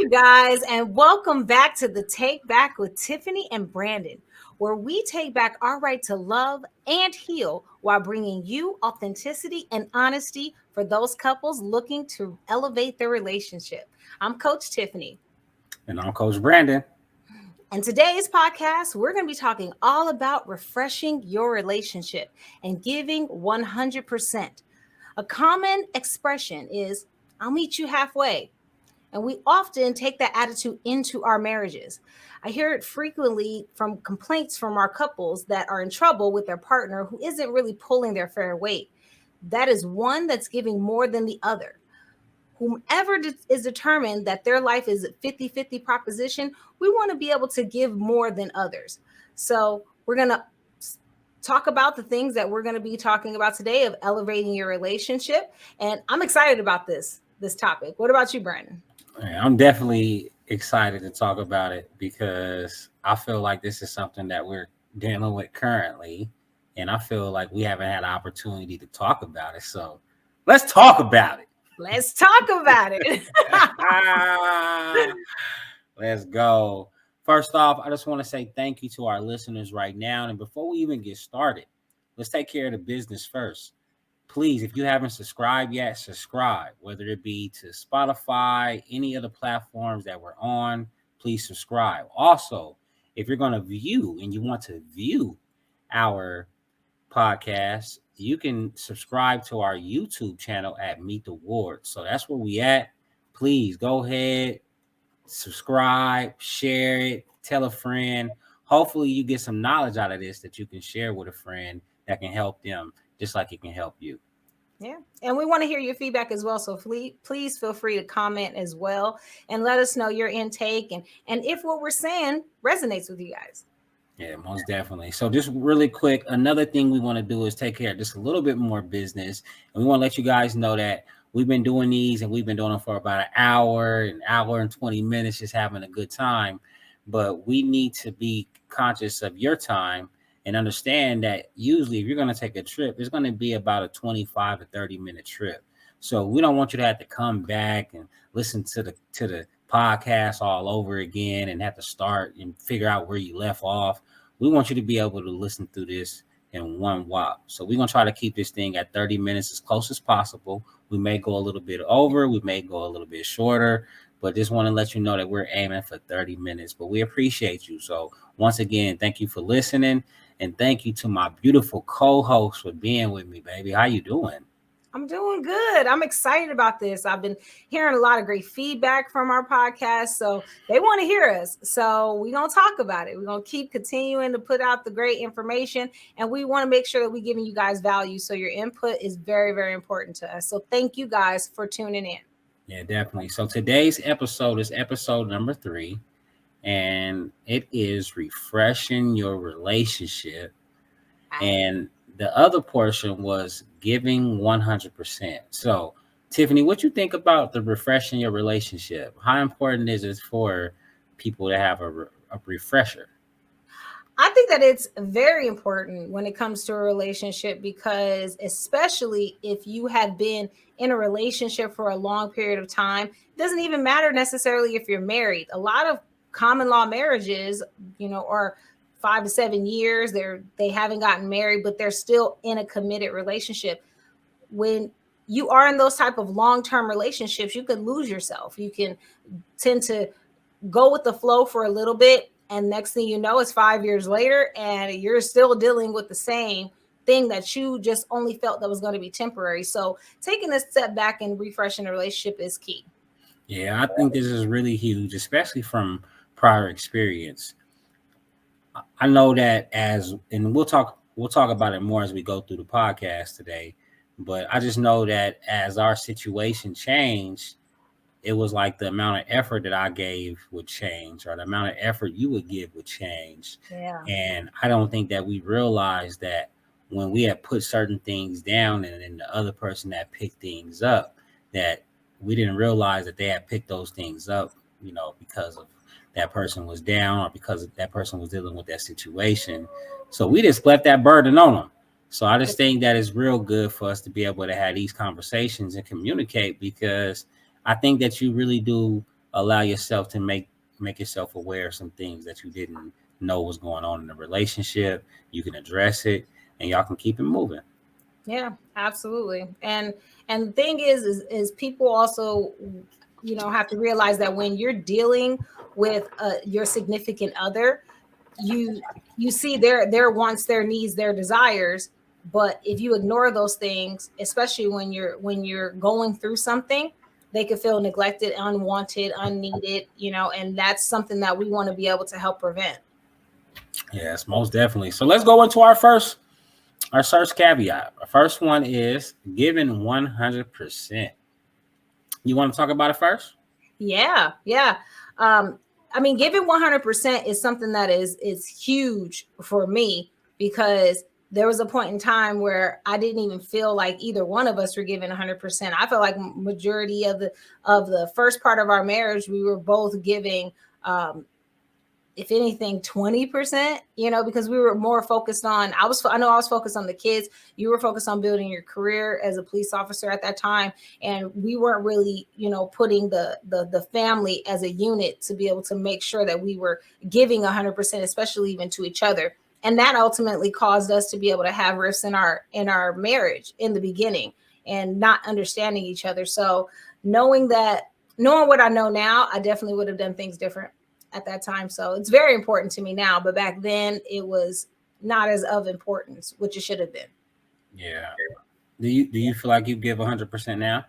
you guys, and welcome back to the Take Back with Tiffany and Brandon, where we take back our right to love and heal while bringing you authenticity and honesty for those couples looking to elevate their relationship. I'm Coach Tiffany. And I'm Coach Brandon. And today's podcast, we're going to be talking all about refreshing your relationship and giving 100%. A common expression is, I'll meet you halfway. And we often take that attitude into our marriages. I hear it frequently from complaints from our couples that are in trouble with their partner who isn't really pulling their fair weight. That is one that's giving more than the other. Whomever is determined that their life is a 50-50 proposition, we want to be able to give more than others. So we're going to talk about the things that we're going to be talking about today of elevating your relationship. And I'm excited about this topic. What about you, Brandon? I'm definitely excited to talk about it because I feel like this is something that we're dealing with currently. And I feel like we haven't had an opportunity to talk about it. So let's talk about it. Let's talk about it. Let's go. First off, I just want to say thank you to our listeners right now. And before we even get started, let's take care of the business first. Please, if you haven't subscribed yet, subscribe, whether it be to Spotify, any other platforms that we're on, please subscribe. Also, if you're going to view and you want to view our podcast, you can subscribe to our YouTube channel at Meet the Ward. So that's where we at. Please go ahead, subscribe, share it, tell a friend. Hopefully you get some knowledge out of this that you can share with a friend that can help them just like it can help you. Yeah. And we want to hear your feedback as well. So please feel free to comment as well and let us know your intake and if what we're saying resonates with you guys. Yeah, most definitely. So just really quick, another thing we want to do is take care of just a little bit more business. And we want to let you guys know that we've been doing these and we've been doing them for about an hour and 20 minutes, just having a good time. But we need to be conscious of your time and understand that usually if you're going to take a trip, it's going to be about a 25 to 30-minute trip. So we don't want you to have to come back and listen to the podcast all over again and have to start and figure out where you left off. We want you to be able to listen through this in one whop. So we're going to try to keep this thing at 30 minutes as close as possible. We may go a little bit over, we may go a little bit shorter, but just want to let you know that we're aiming for 30 minutes. But we appreciate you. So once again, thank you for listening. And thank you to my beautiful co-host for being with me, baby. How you doing? I'm doing good. I'm excited about this. I've been hearing a lot of great feedback from our podcast. So they want to hear us. So we're going to talk about it. We're going to keep continuing to put out the great information. And we want to make sure that we're giving you guys value. So your input is very, very important to us. So thank you guys for tuning in. Yeah, definitely. So today's episode is episode number 3. And it is refreshing your relationship. And the other portion was giving 100%. So, Tiffany, what you think about the refreshing your relationship? How important is it for people to have a refresher? I think that it's very important when it comes to a relationship because especially if you have been in a relationship for a long period of time, it doesn't even matter necessarily if you're married. A lot of common law marriages, are 5 to 7 years. They haven't gotten married, but they're still in a committed relationship. When you are in those type of long-term relationships, you can lose yourself. You can tend to go with the flow for a little bit. And next thing you know, it's 5 years later and you're still dealing with the same thing that you just only felt that was going to be temporary. So taking a step back and refreshing a relationship is key. Yeah, I think this is really huge, especially from prior experience. I know that and we'll talk about it more as we go through the podcast today, but I just know that as our situation changed, it was like the amount of effort that I gave would change or the amount of effort you would give would change. Yeah. And I don't think that we realized that when we had put certain things down and then the other person that picked things up, that we didn't realize that they had picked those things up, because of that person was down or because that person was dealing with that situation. So we just left that burden on them. So I just think that it's real good for us to be able to have these conversations and communicate because I think that you really do allow yourself to make yourself aware of some things that you didn't know was going on in the relationship. You can address it, and y'all can keep it moving. Yeah, absolutely. And the thing is people also, have to realize that when you're dealing with your significant other, you you see their wants, their needs, their desires. But if you ignore those things, especially when you're going through something, they could feel neglected, unwanted, unneeded, and that's something that we want to be able to help prevent. Yes, most definitely. So let's go into our search caveat. Our first one is given 100%. You want to talk about it first? Yeah, yeah. Um, I mean, giving 100% is something that is huge for me, because there was a point in time where I didn't even feel like either one of us were giving 100%. I felt like majority of the first part of our marriage, we were both giving, if anything, 20%, because we were more focused on, I know I was focused on the kids. You were focused on building your career as a police officer at that time. And we weren't really, putting the family as a unit to be able to make sure that we were giving 100%, especially even to each other. And that ultimately caused us to be able to have rifts in our marriage in the beginning, and not understanding each other. So knowing what I know now, I definitely would have done things different at that time. So it's very important to me now, but back then it was not as of importance, which it should have been. Yeah. Do you feel like you give 100% now?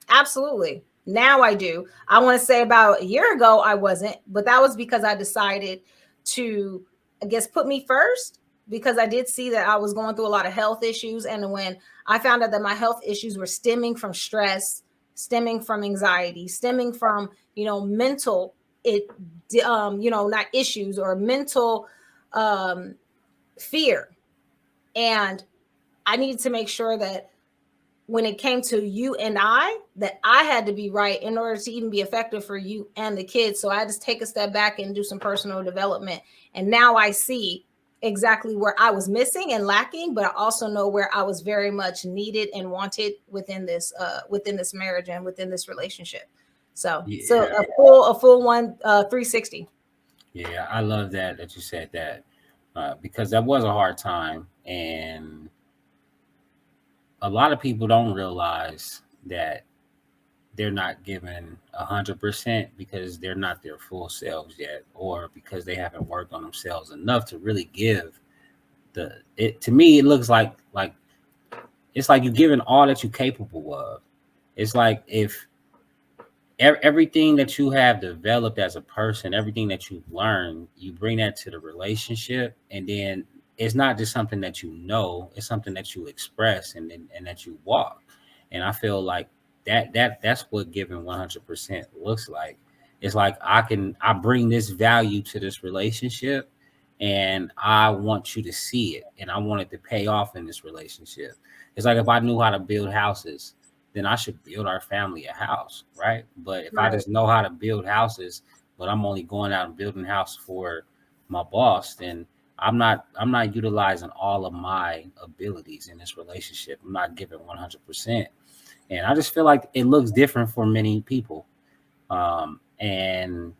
Absolutely. Now I do. I want to say about a year ago I wasn't, but that was because I decided to, I guess, put me first, because I did see that I was going through a lot of health issues. And when I found out that my health issues were stemming from stress, stemming from anxiety, stemming from, mental, it not issues, or mental um fear. And I needed to make sure that when it came to you and I, that I had to be right in order to even be effective for you and the kids. So I had to take a step back and do some personal development. And now I see exactly where I was missing and lacking, but I also know where I was very much needed and wanted within this marriage and within this relationship. So Yeah. a full one 360. Yeah, I love that you said that, because that was a hard time, and a lot of people don't realize that they're not given 100% because they're not their full selves yet, or because they haven't worked on themselves enough to really give the it. To me, it looks like it's like you're giving all that you're capable of. It's like if everything that you have developed as a person, everything that you've learned, you bring that to the relationship, and then it's not just something that you know, it's something that you express, and that you walk. And I feel like that's what giving 100% looks like. It's like I bring this value to this relationship, and I want you to see it, and I want it to pay off in this relationship. It's like if I knew how to build houses, then I should build our family a house, right? But if I Right. just know how to build houses, but I'm only going out and building a house for my boss, then I'm not utilizing all of my abilities in this relationship. I'm not giving 100%. And I just feel like it looks different for many people. And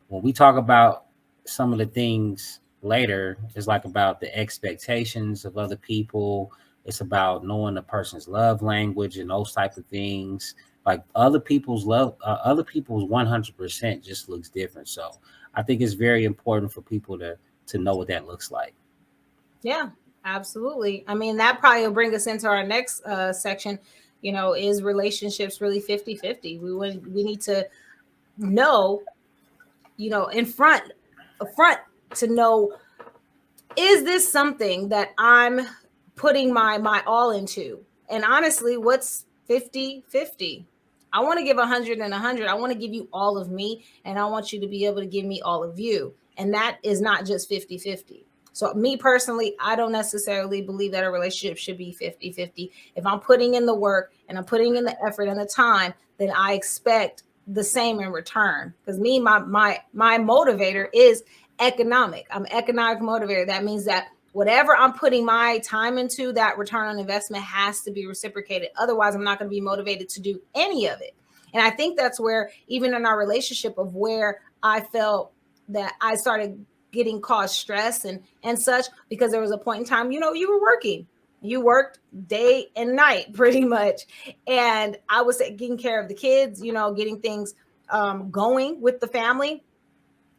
when we talk about some of the things later, it's like about the expectations of other people. It's about knowing the person's love language and those type of things. Like other people's 100% just looks different. So I think it's very important for people to know what that looks like. Yeah, absolutely. I mean, that probably will bring us into our next section. Is relationships really 50-50? We need to know, in front to know, is this something that I'm putting my all into? And honestly, what's 50-50? I want to give 100 and 100. I want to give you all of me, and I want you to be able to give me all of you. And that is not just 50-50. So me personally, I don't necessarily believe that a relationship should be 50-50. If I'm putting in the work and I'm putting in the effort and the time, then I expect the same in return. Because me, my motivator is economic. I'm economic motivator. That means that whatever I'm putting my time into, that return on investment has to be reciprocated. Otherwise, I'm not going to be motivated to do any of it. And I think that's where, even in our relationship, of where I felt that I started getting caused stress and such, because there was a point in time, you were working. You worked day and night pretty much. And I was taking care of the kids, getting things going with the family.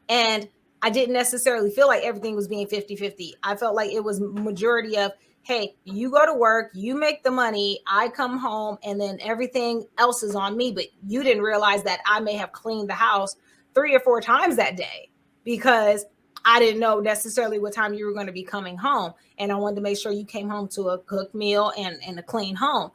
And I didn't necessarily feel like everything was being 50-50. I felt like it was majority of, hey, you go to work, you make the money, I come home, and then everything else is on me. But you didn't realize that I may have cleaned the house 3 or 4 times that day, because I didn't know necessarily what time you were going to be coming home. And I wanted to make sure you came home to a cooked meal and a clean home.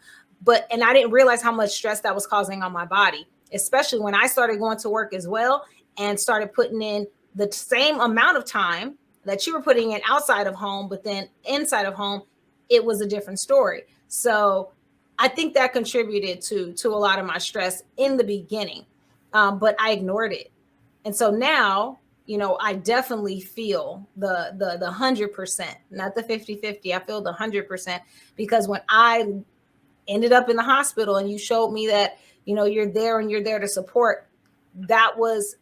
And I didn't realize how much stress that was causing on my body, especially when I started going to work as well, and started putting in the same amount of time that you were putting in outside of home, but then inside of home, it was a different story. So I think that contributed to a lot of my stress in the beginning, but I ignored it. And so now, I definitely feel the 100%, not the 50-50. I feel the 100%, because when I ended up in the hospital and you showed me that, you're there to support, that was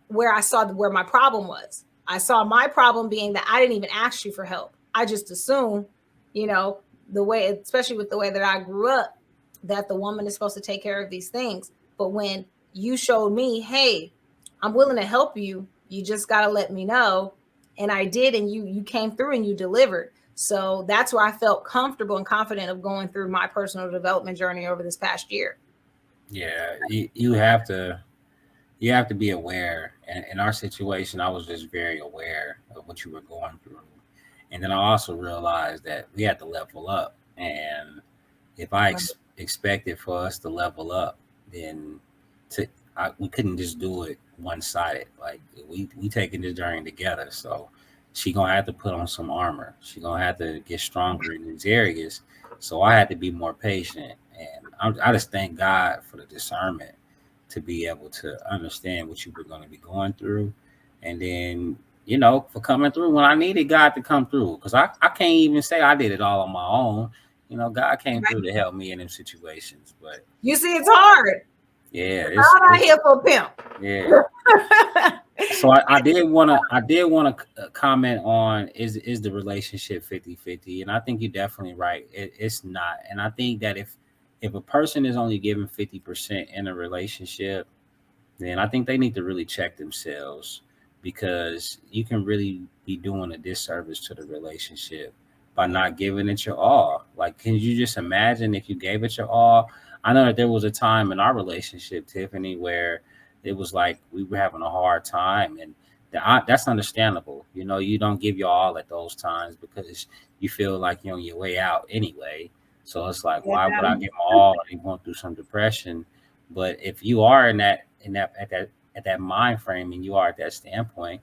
where I saw where my problem was. I saw my problem being that I didn't even ask you for help. I just assumed, you know, the way, especially with the way that I grew up, that the woman is supposed to take care of these things. But when you showed me, hey, I'm willing to help you, you just got to let me know. And I did, and you came through and you delivered. So that's where I felt comfortable and confident of going through my personal development journey over this past year. Yeah, you have to be aware. And in our situation, I was just very aware of what you were going through. And then I also realized that we had to level up. And if I Right. expected for us to level up, then we couldn't just do it one sided. Like we taking this journey together. So she gonna have to put on some armor. She gonna have to get stronger in these areas. So I had to be more patient. And I just thank God for the discernment to be able to understand what you were going to be going through, and then for coming through when I needed God to come through, because I can't even say I did it all on my own. God came through to help me in them situations. But You see, it's hard. yeah, I'm not here for a pimp. yeah. So I did want to comment on, is the relationship 50-50? And I think you're definitely right. It's not. And I think that if a person is only given 50% in a relationship, then I think they need to really check themselves, because you can really be doing a disservice to the relationship by not giving it your all. Like, can you just imagine if you gave it your all? I know that there was a time in our relationship, Tiffany, where it was like we were having a hard time, and that's understandable. You don't give your all at those times because you feel like you're on your way out anyway. So it's like, why would I give my all and going through some depression? But if you are at that mind frame, and you are at that standpoint,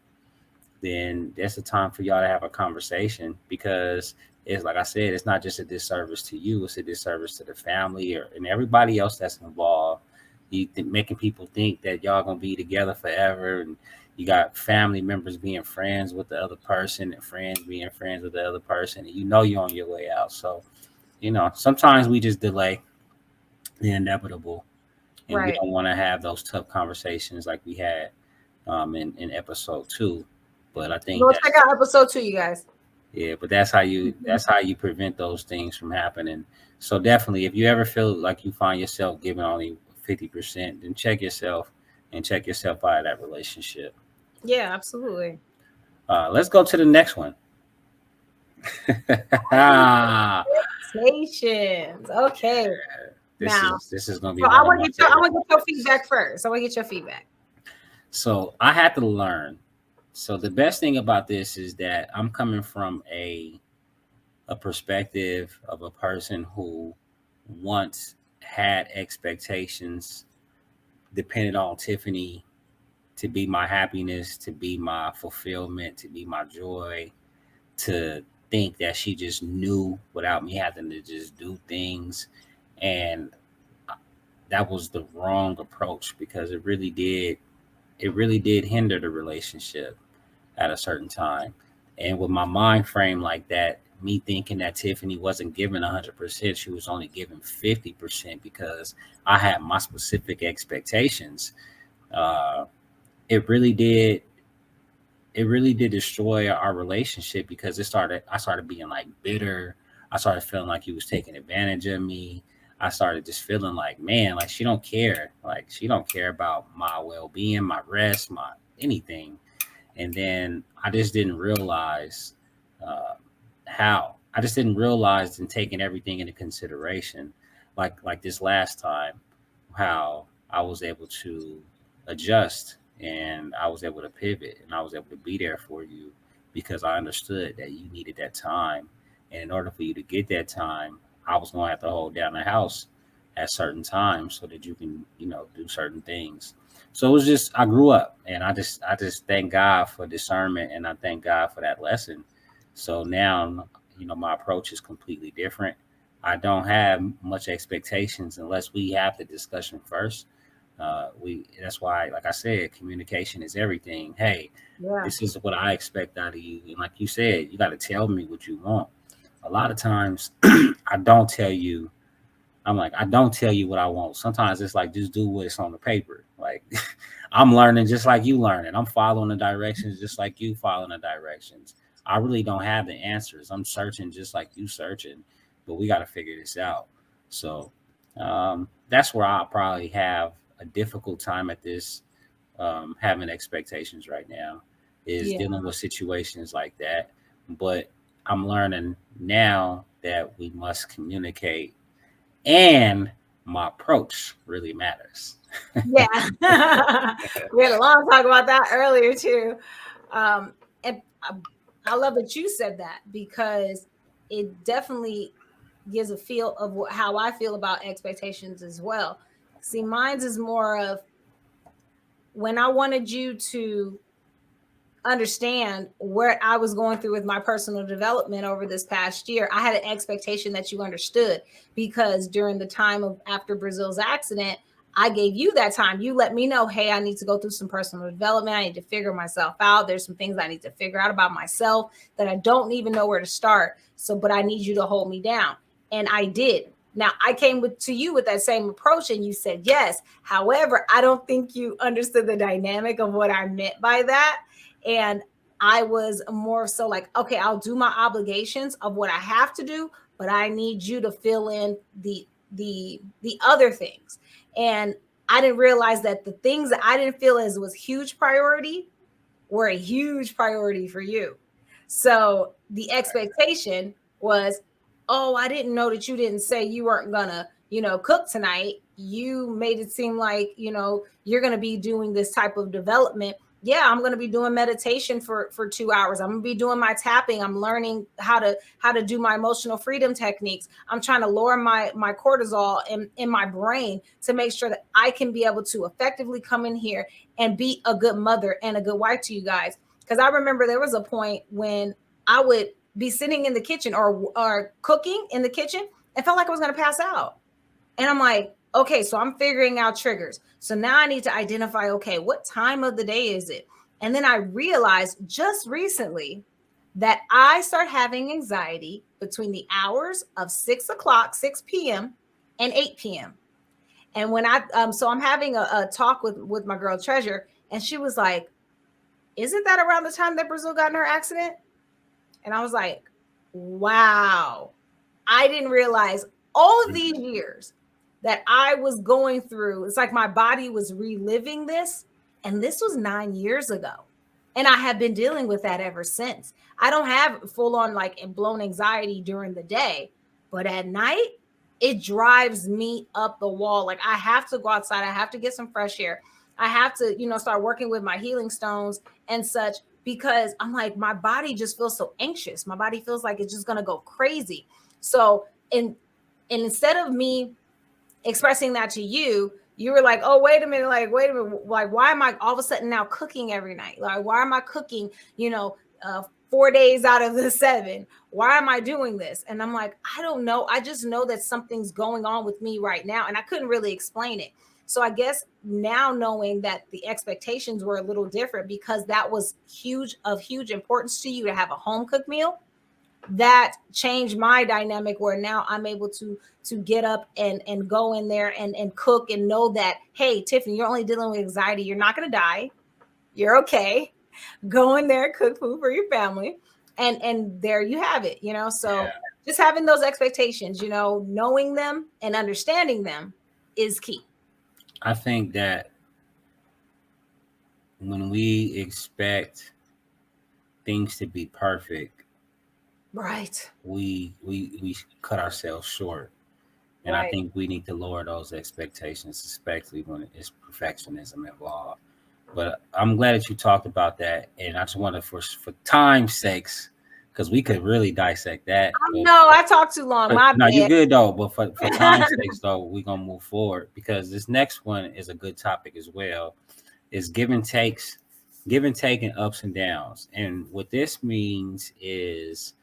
then that's a time for y'all to have a conversation, because it's like I said, it's not just a disservice to you, it's a disservice to the family and everybody else that's involved. Making people think that y'all gonna be together forever, and you got family members being friends with the other person and friends being friends with the other person, and you're on your way out. So sometimes we just delay the inevitable, and we Right. don't want to have those tough conversations like we had in episode 2. But I think Go check that's out episode 2, you guys. yeah, but that's how you prevent those things from happening. So definitely, if you ever feel like you find yourself giving only 50%, then check yourself out of that relationship. Yeah, absolutely. Let's go to the next one. Expectations. Okay. this Now, is this is gonna be so I one of want my to get your I favorite want to get your topics. feedback first. I want to get your feedback. So I had to learn. So the best thing about this is that I'm coming from a perspective of a person who once had expectations depended on Tiffany to be my happiness, to be my fulfillment, to be my joy, to think that she just knew without me having to just do things. And that was the wrong approach, because it really did hinder the relationship at a certain time. And with my mind frame like that, me thinking that Tiffany wasn't giving 100%, she was only giving 50% because I had my specific expectations. Uh, it really did it really did destroy our relationship because I started being like bitter. I started feeling like he was taking advantage of me. I started just feeling like, man, like she don't care. Like she don't care about my well-being, my rest, my anything. And then I just didn't realize uh, how. I just didn't realize in taking everything into consideration, like this last time, how I was able to adjust and I was able to pivot and I was able to be there for you because I understood that you needed that time. And in order for you to get that time, I was going to have to hold down the house at certain times so that you can, do certain things. So it was just I grew up and I just thank God for discernment and I thank God for that lesson. So now, my approach is completely different. I don't have much expectations unless we have the discussion first. We That's why, like I said, communication is everything. Hey, Yeah. this is what I expect out of you, and like you said, you got to tell me what you want. A lot of times, I don't tell you. I don't tell you what I want. Sometimes it's like just do what's on the paper. Like I'm learning just like you learning. I'm following the directions just like you following the directions. I really don't have the answers. I'm searching just like you searching, but we got to figure this out. So that's where I probably have a difficult time at this, having expectations right now, is Yeah. dealing with situations like that. But I'm learning now that we must communicate and my approach really matters. Yeah. We had a long talk about that earlier too. And I love that you said that because it definitely gives a feel of how I feel about expectations as well. See, mine's is more of when I wanted you to understand where I was going through with my personal development over this past year. I had an expectation that you understood because during the time of after Brazil's accident, I gave you that time. You let me know, hey, I need to go through some personal development. I need to figure myself out. There's some things I need to figure out about myself that I don't even know where to start. So, but I need you to hold me down. And I did. Now I came to you with that same approach and you said yes. However, I don't think you understood the dynamic of what I meant by that, and I was more so like, okay, I'll do my obligations of what I have to do, but I need you to fill in the other things. And I didn't realize that the things that I didn't feel as was huge priority were a huge priority for you. So the expectation was, oh, I didn't know that you didn't say you weren't gonna, cook tonight. You made it seem like, you're gonna be doing this type of development. Yeah, I'm gonna be doing meditation for 2 hours. I'm gonna be doing my tapping. I'm learning how to do my emotional freedom techniques. I'm trying to lower my cortisol in my brain to make sure that I can be able to effectively come in here and be a good mother and a good wife to you guys. Because I remember there was a point when I would be sitting in the kitchen or cooking in the kitchen and felt like I was going to pass out. And I'm like, okay, so I'm figuring out triggers. So now I need to identify, okay, what time of the day is it? And then I realized just recently that I start having anxiety between the hours of 6 o'clock, 6 p.m. and 8 p.m. And when so I'm having a talk with my girl Treasure, and she was like, "Isn't that around the time that Brazil got in her accident?" And I was like, "Wow, I didn't realize all of these years that I was going through. It's like my body was reliving this, and this was 9 years ago, and I have been dealing with that ever since. I don't have full on like blown anxiety during the day, but at night." It drives me up the wall. Like I have to go outside. I have to get some fresh air. I have to, start working with my healing stones and such because I'm like, my body just feels so anxious. My body feels like it's just going to go crazy. So, and instead of me expressing that to you, you were like, oh, wait a minute, like, why am I all of a sudden now cooking every night? Like, why am I cooking, 4 days out of the 7? Why am I doing this? And I'm like, I don't know. I just know that something's going on with me right now. And I couldn't really explain it. So I guess now knowing that the expectations were a little different because that was of huge importance to you to have a home cooked meal, that changed my dynamic, where now I'm able to get up and go in there and cook, and know that, hey, Tiffany, you're only dealing with anxiety. You're not going to die. You're okay. Go in there, cook food for your family, and there you have it, you know. So Yeah. just having those expectations, you know, knowing them and understanding them is key. I think that when we expect things to be perfect, Right. we cut ourselves short. And I Right. think we need to lower those expectations, especially when it's perfectionism involved. But I'm glad that you talked about that, and I just wanted for time's sakes, because we could really dissect that. I But know I talked too long, my no, you bad. good though. But for time's sakes though, we're gonna move forward because this next one is a good topic as well. Is give and takes, give and take, and ups and downs. And what this means is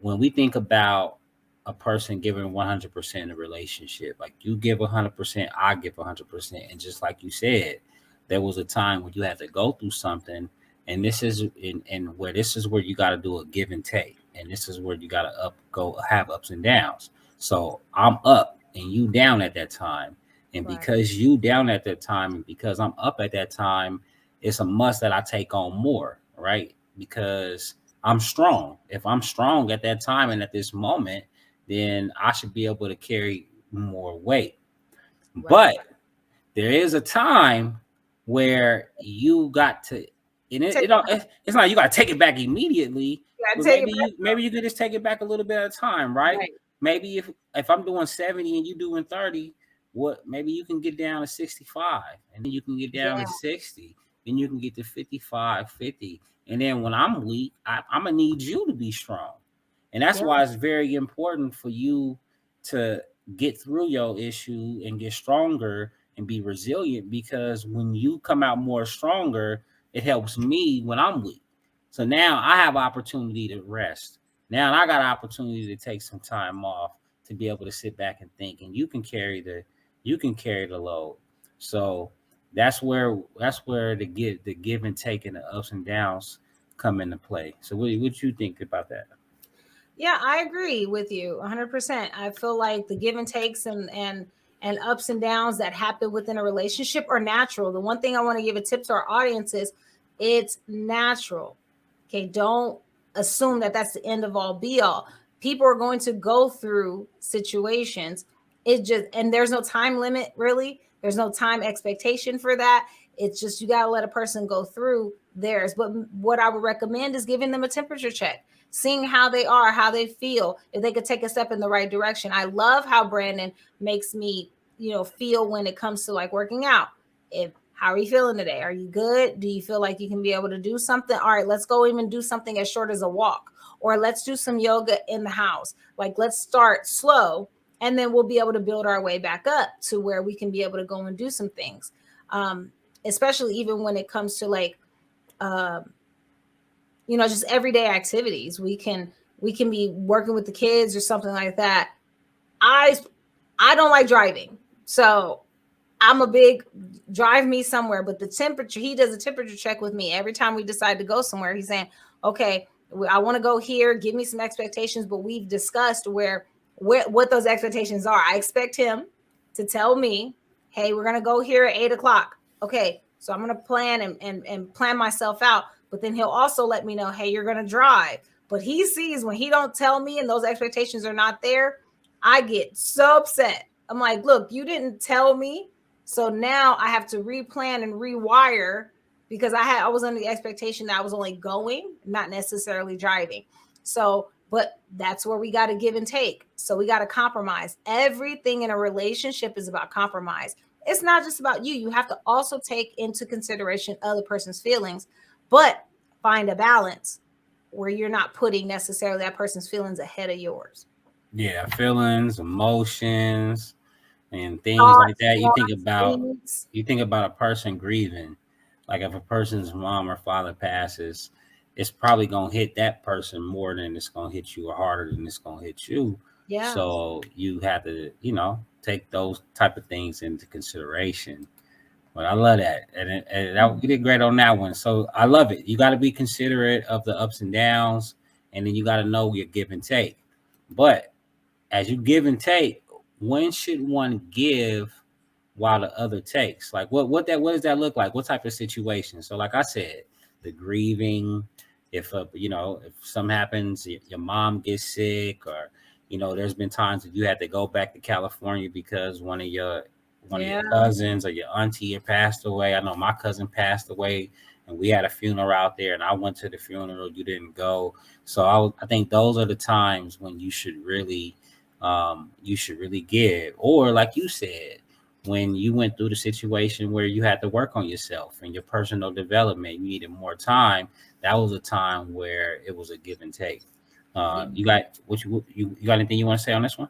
when we think about a person giving 100% in a relationship, like you give 100%, I give 100%. And just like you said, there was a time when you had to go through something. And this is and where this is where you got to do a give and take. And this is where you got to go have ups and downs. So I'm up and you down at that time. And Right. because you down at that time and because I'm up at that time, it's a must that I take on more, right? Because I'm strong. If I'm strong at that time and at this moment, then I should be able to carry more weight. Right. But there is a time where you got to, and Take, it's not you got to take it back immediately, you gotta but take it back. maybe you could just take it back a little bit at a time, right? Right. Maybe if I'm doing 70 and you doing 30, what maybe you can get down to 65, and then you can get down to Yeah. 60, then you can get to 55, 50, and then when I'm weak, I'm gonna need you to be strong, and that's Yeah. why it's very important for you to get through your issue and get stronger and be resilient, because when you come out more stronger, it helps me when I'm weak. So now I have opportunity to rest. Now I got an opportunity to take some time off to be able to sit back and think, and you can carry the load. So that's where the give and take and the ups and downs come into play. So what you think about that? Yeah, I agree with you 100%. I feel like the give and takes and ups and downs that happen within a relationship are natural. The one thing I want to give a tip to our audience is it's natural. Okay, don't assume that that's the end of all be all. People are going to go through situations. It just, and there's no time limit really. There's no time expectation for that. It's just you got to let a person go through theirs. But what I would recommend is giving them a temperature check, seeing how they are, how they feel, if they could take a step in the right direction. I love how Brandon makes me, you know, feel when it comes to like working out. If How are you feeling today? Are you good? Do you feel like you can be able to do something? All right, let's go even do something as short as a walk, or let's do some yoga in the house. Like, let's start slow, and then we'll be able to build our way back up to where we can be able to go and do some things. Um, Especially even when it comes to like, um, you know, just everyday activities. We can be working with the kids or something like that. I i don't like driving, so I'm a big drive me somewhere, but the temperature, he does a temperature check with me every time we decide to go somewhere. He's saying, okay, I want to go here, give me some expectations, but we've discussed where what those expectations are. I expect him to tell me, hey, we're gonna go here at 8 o'clock. Okay, so I'm gonna plan and plan myself out, but then he'll also let me know, hey, you're gonna drive. But he sees when he don't tell me and those expectations are not there, I get so upset. I'm like, look, you didn't tell me, so now I have to replan and rewire, because I was under the expectation that I was only going, not necessarily driving. So, but that's where we got to give and take. So we got to compromise. Everything in a relationship is about compromise. It's not just about you. You have to also take into consideration other person's feelings, but find a balance where you're not putting necessarily that person's feelings ahead of yours. Yeah, feelings, emotions, and things like Thoughts, that. wants, needs. You think about a person grieving. Like if a person's mom or father passes, it's probably gonna hit that person more than it's gonna hit you, or harder than it's gonna hit you. Yeah. So you have to, take those type of things into consideration. But I love that, and that, you did great on that one. So I love it. You got to be considerate of the ups and downs, and then you got to know your give and take. But as you give and take, when should one give while the other takes? Like what does that look like? What type of situation? So like I said, the grieving, if if something happens, your mom gets sick, or there's been times that you had to go back to California because one of your Yeah. cousins or your auntie had passed away. I know my cousin passed away, and we had a funeral out there, and I went to the funeral. You didn't go, so I think those are the times when you should really give. Or like you said, when you went through the situation where you had to work on yourself and your personal development, you needed more time. That was a time where it was a give and take. You got you got anything you want to say on this one?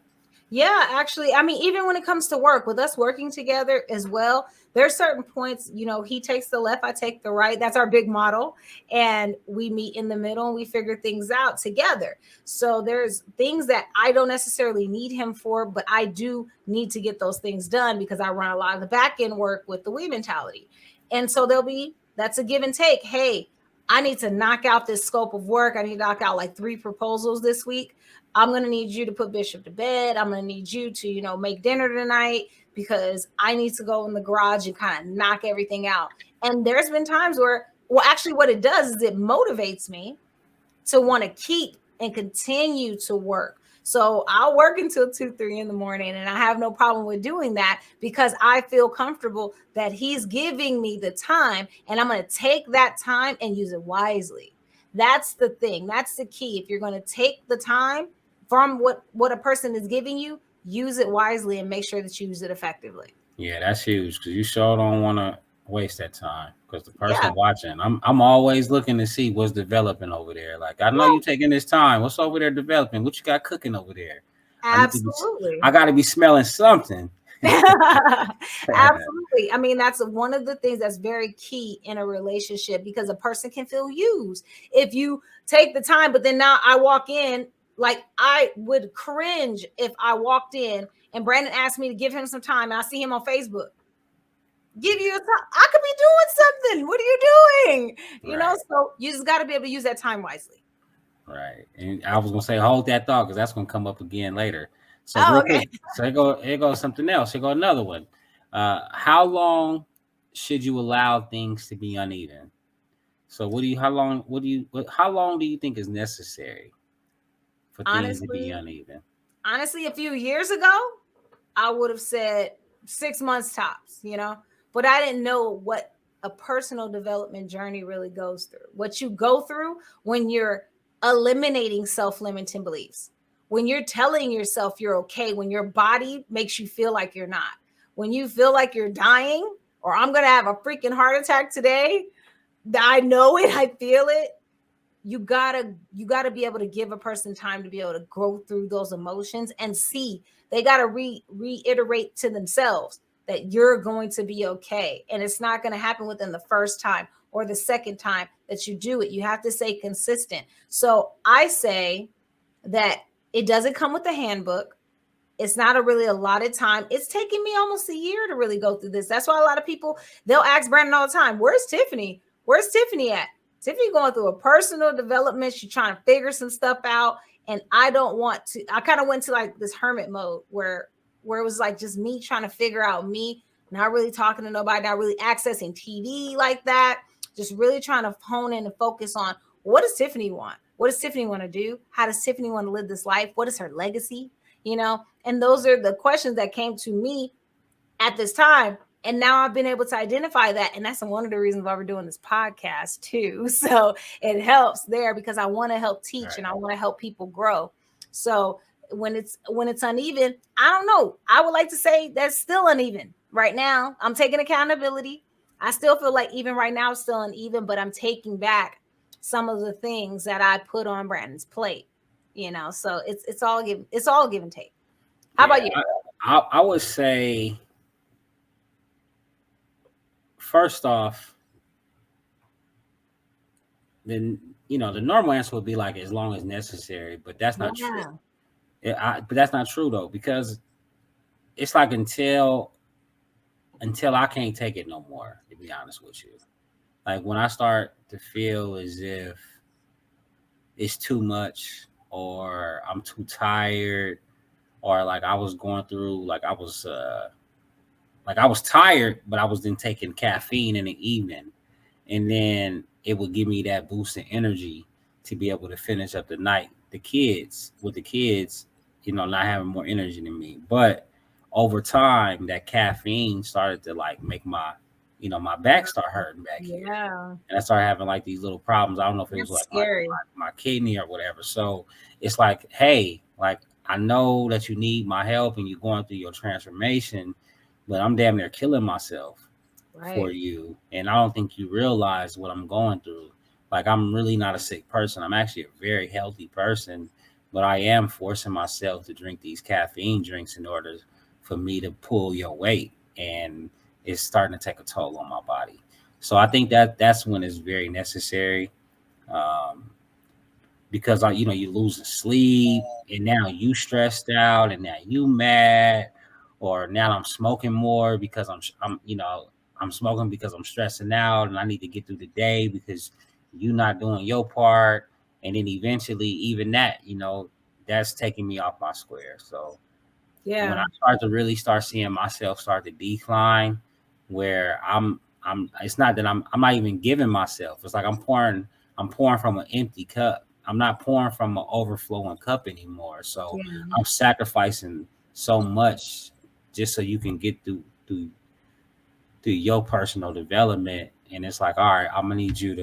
Yeah, actually, I mean, even when it comes to work, with us working together as well, there's certain points, he takes the left, I take the right. That's our big model. And we meet in the middle and we figure things out together. So there's things that I don't necessarily need him for, but I do need to get those things done because I run a lot of the back end work with the we mentality. And so that's a give and take. Hey, I need to knock out this scope of work. I need to knock out like 3 proposals this week. I'm going to need you to put Bishop to bed. I'm going to need you to, make dinner tonight because I need to go in the garage and kind of knock everything out. And there's been times where, well, actually, what it does is it motivates me to want to keep and continue to work. So I'll work until 2, 3 in the morning, and I have no problem with doing that because I feel comfortable that he's giving me the time, and I'm going to take that time and use it wisely. That's the thing. That's the key. If you're going to take the time from what a person is giving you, use it wisely and make sure that you use it effectively. Yeah, that's huge because you sure don't want to waste that time because the Yeah, person watching, I'm always looking to see what's developing over there. Like I know you yeah, taking this time. What's over there developing? What you got cooking over there? I need to be. absolutely. I got to be smelling something. Absolutely. I mean, that's one of the things that's very key in a relationship because a person can feel used if you take the time. But then now I walk in, like I would cringe if I walked in and Brandon asked me to give him some time and I see him on Facebook. Give you a time. I could be doing something. What are you doing? Right. So you just got to be able to use that time wisely. Right. And I was gonna say hold that thought because that's gonna come up again later. So Oh, real okay. quick, so here goes something else. Here go another one. How long should you allow things to be uneven? So how long do you think is necessary for things to be Honestly, uneven? honestly, a few years ago, I would have said 6 months tops, but I didn't know what a personal development journey really goes through, what you go through when you're eliminating self limiting beliefs, when you're telling yourself you're okay, when your body makes you feel like you're not, when you feel like you're dying or I'm going to have a freaking heart attack today. I know it, I feel it. You gotta be able to give a person time to be able to grow through those emotions and see they gotta reiterate to themselves that you're going to be okay, and it's not going to happen within the first time or the second time that you do it. You have to stay consistent. So I say that it doesn't come with a handbook. It's not a really allotted time. It's taking me almost a year to really go through this. That's why a lot of people, they'll ask Brandon all the time, where's Tiffany? Where's Tiffany at? Tiffany going through a personal development. She's trying to figure some stuff out. And I don't want to, I kind of went to like this hermit mode where it was like just me trying to figure out me, not really talking to nobody, not really accessing TV like that. Just really trying to hone in and focus on what does Tiffany want? What does Tiffany want to do? How does Tiffany want to live this life? What is her legacy? And those are the questions that came to me at this time. And now I've been able to identify that. And that's one of the reasons why we're doing this podcast too. So it helps there because I want to help teach Right. and I want to help people grow. So when it's uneven, I don't know. I would like to say that's still uneven right now. I'm taking accountability. I still feel like even right now it's still uneven, but I'm taking back some of the things that I put on Brandon's plate. So it's all give and take. How Yeah. about you? I would say first off, then the normal answer would be like as long as necessary, but that's not true. Yeah. But that's not true though because it's like until I can't take it no more. To be honest with you, like when I start to feel as if it's too much, or I'm too tired, or like I was going through, like I was tired, but I was then taking caffeine in the evening, and then it would give me that boost in energy to be able to finish up the night. The kids, not having more energy than me, but over time, that caffeine started to like make my back start hurting back here, Yeah, and I started having like these little problems. I don't know if it was that's like scary. my kidney or whatever. So it's like, hey, like I know that you need my help and you're going through your transformation, but I'm damn near killing myself for Right. you, and I don't think you realize what I'm going through. Like I'm really not a sick person. I'm actually a very healthy person, but I am forcing myself to drink these caffeine drinks in order for me to pull your weight, and it's starting to take a toll on my body. So I think that that's when it's very necessary, um, because you're losing sleep, and now you stressed out, and now you mad, or now I'm smoking more because I'm smoking because I'm stressing out, and I need to get through the day because you're not doing your part, and then eventually even that, that's taking me off my square. So when I Yeah, start to really start seeing myself start to decline, where it's not that I'm not even giving myself. It's like I'm pouring from an empty cup. I'm not pouring from an overflowing cup anymore. So yeah, I'm sacrificing so much just so you can get through your personal development. And it's like, all right, I'm gonna need you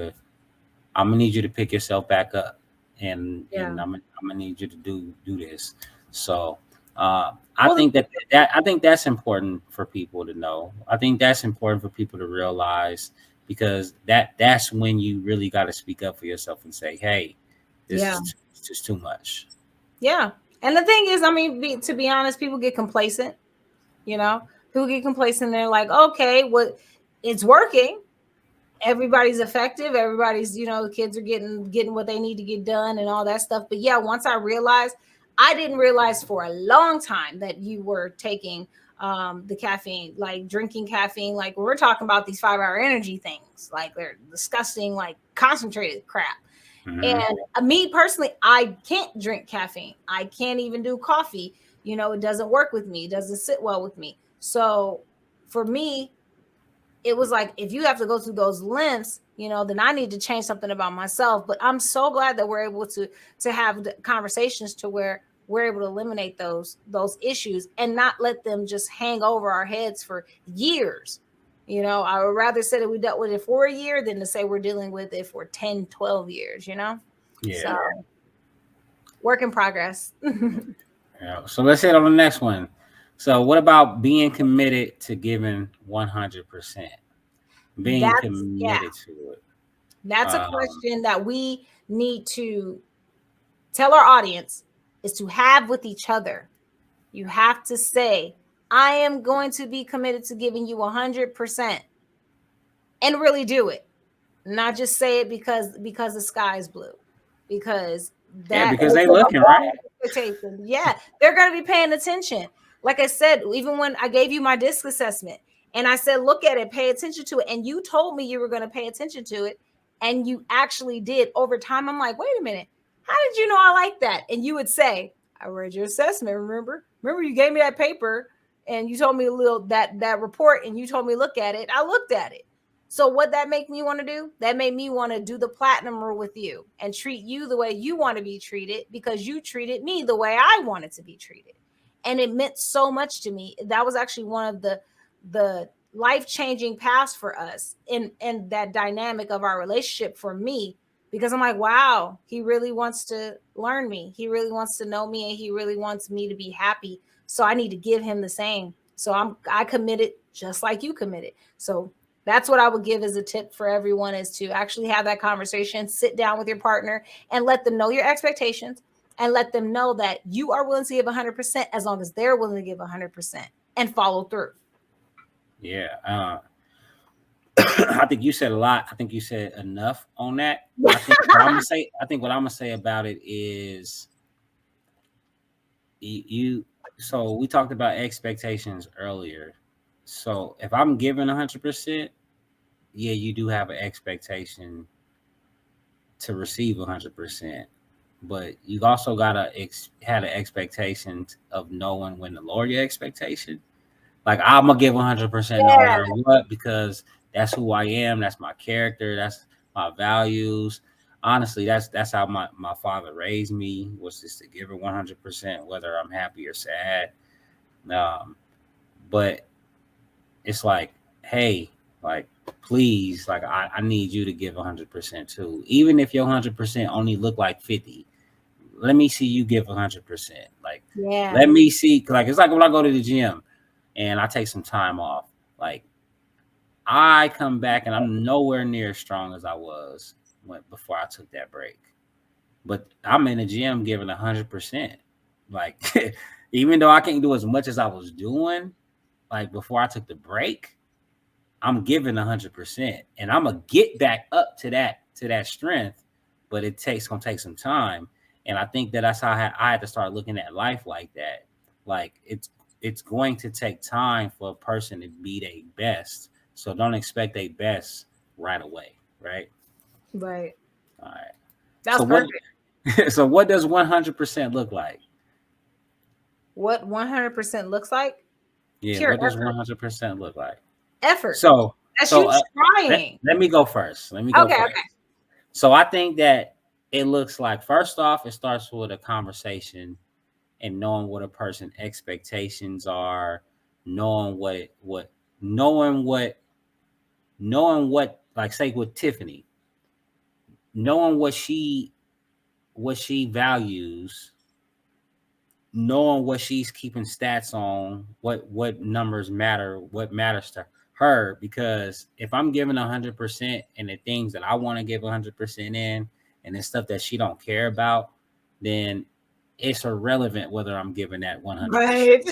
to pick yourself back up, and yeah. I'm gonna need you to do this. So I Well, think I think that's important for people to know. I think that's important for people to realize, because that's when you really got to speak up for yourself and say, hey, this yeah, is just too much. yeah. And the thing is, I mean, to be honest, people get complacent. You know, people get complacent. They're like, okay, what, it's working. Everybody's effective. Everybody's, the kids are getting what they need to get done and all that stuff. But yeah, once I didn't realize for a long time that you were taking the caffeine, like drinking caffeine. Like we're talking about these 5 hour energy things, like they're disgusting, like concentrated crap. Hmm. And me personally, I can't drink caffeine. I can't even do coffee. It doesn't work with me. It doesn't sit well with me. So for me, it was like, if you have to go through those lengths, then I need to change something about myself. But I'm so glad that we're able to have the conversations to where we're able to eliminate those issues and not let them just hang over our heads for years. I would rather say that we dealt with it for a year than to say we're dealing with it for 10, 12 years. So Yeah. work in progress. Yeah. So let's hit on the next one. So what about being committed to giving 100%? Being Yeah, committed to it. that's a Um, question that we need to tell our audience is to have with each other. You have to say, I am going to be committed to giving you 100% and really do it. Not just say it because the sky is blue. Because yeah, that because they looking right. expectation. Yeah, they're going to be paying attention. Like I said, even when I gave you my disc assessment and I said, look at it, pay attention to it. And you told me you were going to pay attention to it. And you actually did over time. I'm like, wait a minute. How did you know I like that? And you would say, I read your assessment. Remember you gave me that paper and you told me a little that report and you told me look at it. I looked at it. So what that make me want to do? That made me want to do the platinum rule with you and treat you the way you want to be treated because you treated me the way I wanted to be treated. And it meant so much to me. That was actually one of the life-changing paths for us in that dynamic of our relationship for me because I'm like, wow, he really wants to learn me. He really wants to know me and he really wants me to be happy. So I need to give him the same. So I committed just like you committed. So that's what I would give as a tip for everyone is to actually have that conversation, sit down with your partner and let them know your expectations and let them know that you are willing to give 100% as long as they're willing to give 100% and follow through. Yeah. I think you said a lot. I think you said enough on that. I think what I'm gonna say about it is you. So we talked about expectations earlier. So if I'm giving 100%, yeah, you do have an expectation to receive 100%. but you also gotta have the expectations of knowing when to lower your expectation. Like I'm gonna give 100% no Yeah. matter what because that's who I am. That's my character. That's my values. Honestly, that's how my father raised me, was just to give it 100%, whether I'm happy or sad. Um, but it's like, hey, like please, like I need you to give 100% too, even if your 100% only look like 50. Let me see you give 100%. Like, Yeah. let me see. Like it's like when I go to the gym and I take some time off. Like I come back and I'm nowhere near as strong as I was before I took that break. But I'm in the gym giving 100%. Like even though I can't do as much as I was doing, like before I took the break, I'm giving 100%, and I'm gonna get back up to that strength. But gonna take some time, and I think that that's how I had to start looking at life like that. Like it's going to take time for a person to be their best. So don't expect their best right away, right? Right. All right. That's So what? perfect. So what does 100% look like? What 100% looks like? Yeah, Pure what does effort. 100% look like? Effort. So That's so you trying. let me go first. Let me go Okay, first. okay. So I think that it looks like, first off, it starts with a conversation and knowing what a person's expectations are, knowing knowing what like say with Tiffany, knowing what she values, knowing what she's keeping stats on, what numbers matter, what matters to her. Because if I'm giving 100% and the things that I want to give 100% in, and the stuff that she don't care about, then it's irrelevant whether I'm giving that 100%. Right.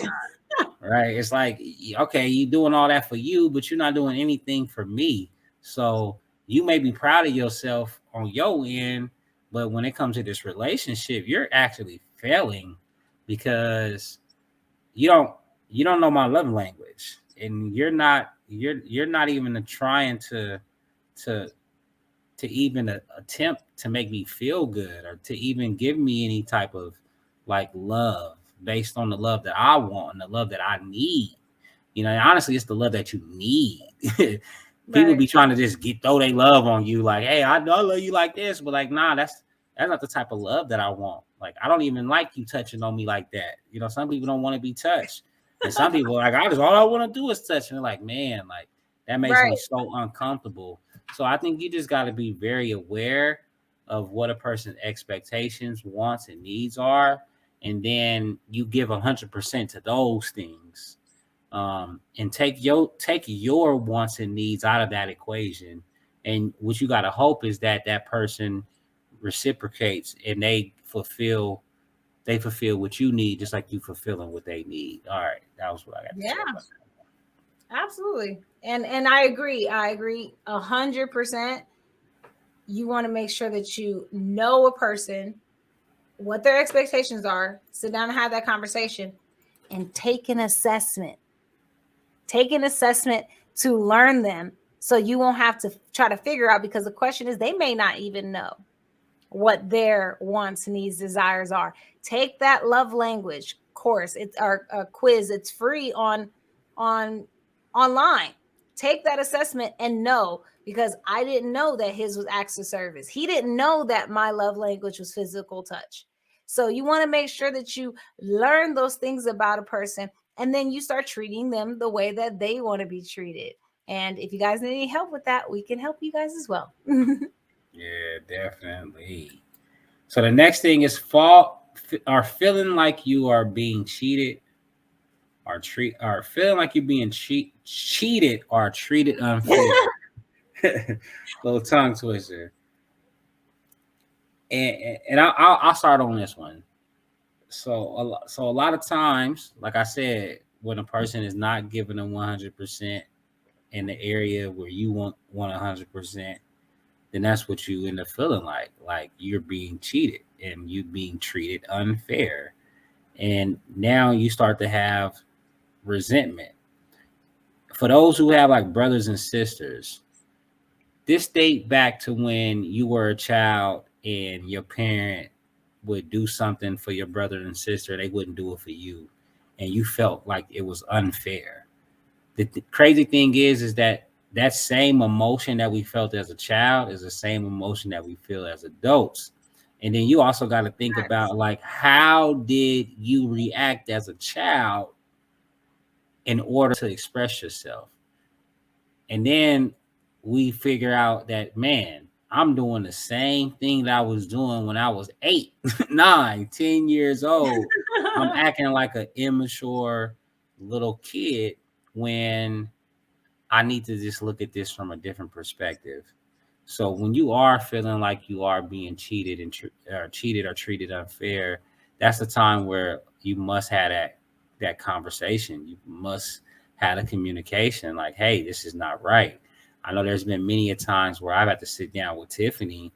Right? It's like, okay, you doing all that for you, but you're not doing anything for me. So you may be proud of yourself on your end, but when it comes to this relationship, you're actually failing because you don't you don't know my love language, and you're not even trying to even attempt to make me feel good or to even give me any type of like love based on the love that I want and the love that I need. You know, honestly, it's the love that you need. People Right. be trying to just throw their love on you, like, "Hey, I know I love you like this," but like, nah, that's not the type of love that I want. Like, I don't even like you touching on me like that. You know, some people don't want to be touched, and some people are like, I just all I want to do is touch. And they're like, man, like that makes me Right. so uncomfortable. So I think you just got to be very aware of what a person's expectations, wants, and needs are, and then you give 100% to those things, and take your wants and needs out of that equation. And what you got to hope is that that person reciprocates and they fulfill what you need, just like you fulfilling what they need. All right, that was what I got to say Yeah, about absolutely. And I agree. I agree 100%. You want to make sure that you know a person, what their expectations are, sit down and have that conversation and take an assessment. Take an assessment to learn them so you won't have to try to figure out, because the question is they may not even know what their wants, needs, desires are. Take that love language course. It's our quiz. It's free on online. Take that assessment and know, because I didn't know that his was acts of service. He didn't know that my love language was physical touch. So you want to make sure that you learn those things about a person, and then you start treating them the way that they want to be treated. And if you guys need any help with that, we can help you guys as well. it. Yeah, definitely. So the next thing is fall are feeling like you are being cheated, or feeling like you're being cheated or treated unfair. Little tongue twister. And I'll start on this one. So a lot of times, like I said, when a person is not giving them 100% in the area where you want 100%, then that's what you end up feeling like you're being cheated and you being treated unfair, and now you start to have resentment. For those who have like brothers and sisters, this date back to when you were a child and your parent would do something for your brother and sister, they wouldn't do it for you, and you felt like it was unfair. The crazy thing is that that same emotion that we felt as a child is the same emotion that we feel as adults. And then you also got to think Facts. about, like, how did you react as a child in order to express yourself? And then we figure out that, man, I'm doing the same thing that I was doing when I was 8, 9, 10 years old. I'm acting like an immature little kid when I need to just look at this from a different perspective. So when you are feeling like you are being cheated or cheated or treated unfair, that's the time where you must have that conversation. You must have a communication like, hey, this is not right. I know there's been many a times where I've had to sit down with Tiffany,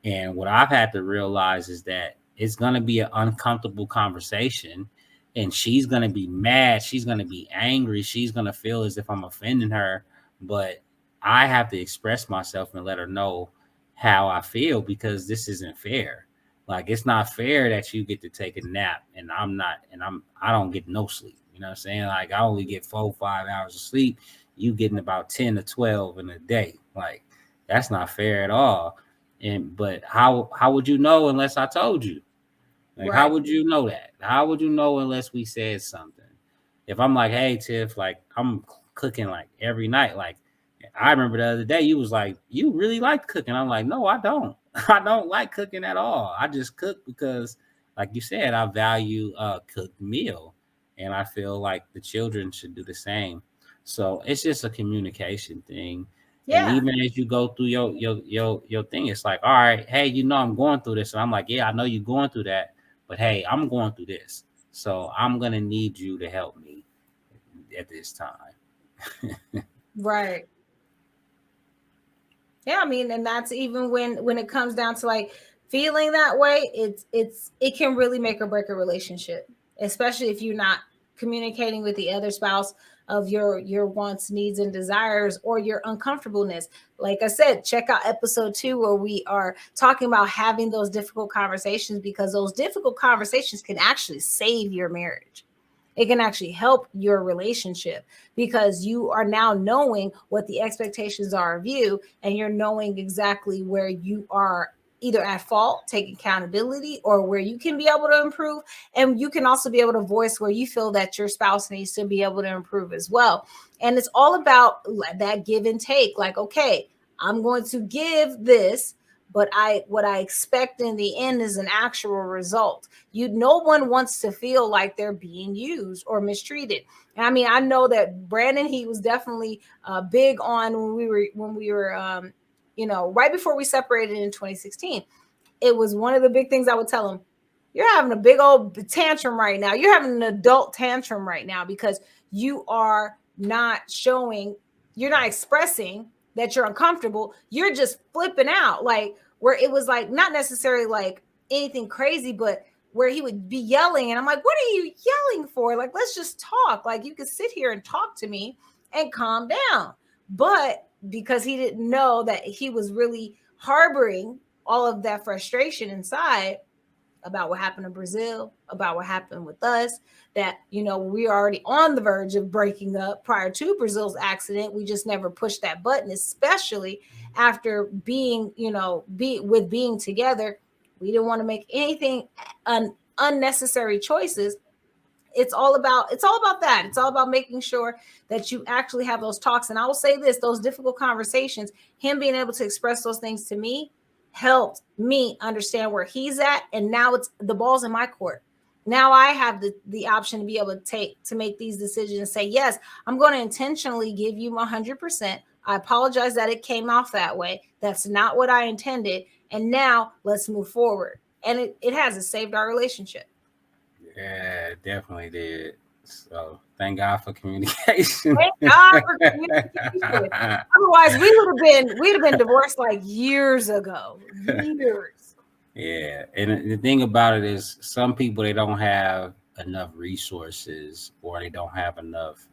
and what I've had to realize is that it's going to be an uncomfortable conversation, and she's going to be mad. She's going to be angry. She's going to feel as if I'm offending her, but I have to express myself and let her know how I feel, because this isn't fair. Like, it's not fair that you get to take a nap and I'm not, and I don't get no sleep. You know what I'm saying? Like, I only get 4 or 5 hours of sleep. You getting about 10 to 12 in a day. Like, that's not fair at all. And but how would you know unless I told you? Like, how Right. would you know that? How would you know unless we said something? If I'm like, hey, Tiff, like, I'm cooking like every night. Like, I remember the other day you was like, you really like cooking. I'm like, no, I don't. I don't like cooking at all. I just cook because, like you said, I value a cooked meal, and I feel like the children should do the same. So it's just a communication thing. And Yeah. even as you go through your thing, it's like, all right, hey, I'm going through this, and I'm like, yeah, I know you're going through that, but hey, I'm going through this, so I'm gonna need you to help me at this time. Right. Yeah, I mean, and that's even when it comes down to like feeling that way, it can really make or break a relationship, especially if you're not communicating with the other spouse of your wants, needs, and desires, or your uncomfortableness. Like I said, check out episode 2 where we are talking about having those difficult conversations, because those difficult conversations can actually save your marriage. It can actually help your relationship, because you are now knowing what the expectations are of you, and you're knowing exactly where you are either at fault, take accountability, or where you can be able to improve. And you can also be able to voice where you feel that your spouse needs to be able to improve as well. And it's all about that give and take. Like, okay, I'm going to give this, but I what I expect in the end is an actual result. No one wants to feel like they're being used or mistreated. And I mean, I know that Brandon, he was definitely big on when we were right before we separated in 2016. It was one of the big things I would tell him. You're having a big old tantrum right now. You're having an adult tantrum right now, because you are not showing, you're not expressing that you're uncomfortable. You're just flipping out. Like, where it was like not necessarily like anything crazy, but where he would be yelling. And I'm like, what are you yelling for? Like, let's just talk. Like, you could sit here and talk to me and calm down. But because he didn't know that he was really harboring all of that frustration inside about what happened in Brazil, about what happened with us, that, we are already on the verge of breaking up prior to Brazil's accident. We just never pushed that button, especially after being together. We didn't want to make anything unnecessary choices. It's all about that. It's all about making sure that you actually have those talks. And I will say this, those difficult conversations, him being able to express those things to me helped me understand where he's at. And now it's the ball's in my court. Now I have the option to be able to make these decisions and say, yes, I'm going to intentionally give you 100%. I apologize that it came off that way. That's not what I intended. And now let's move forward. And it has. It saved our relationship. Yeah, it definitely did. So thank God for communication. Thank God for communication. Otherwise, we'd have been divorced like years ago. Years. Yeah, and the thing about it is, some people, they don't have enough resources, or they don't have enough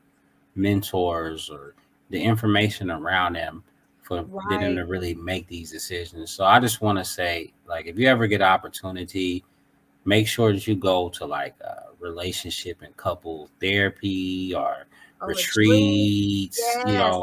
mentors, or the information around them for them Right. to really make these decisions. So I just want to say, like, if you ever get an opportunity, make sure that you go to like relationship and couple therapy or A retreat. retreats, Yes,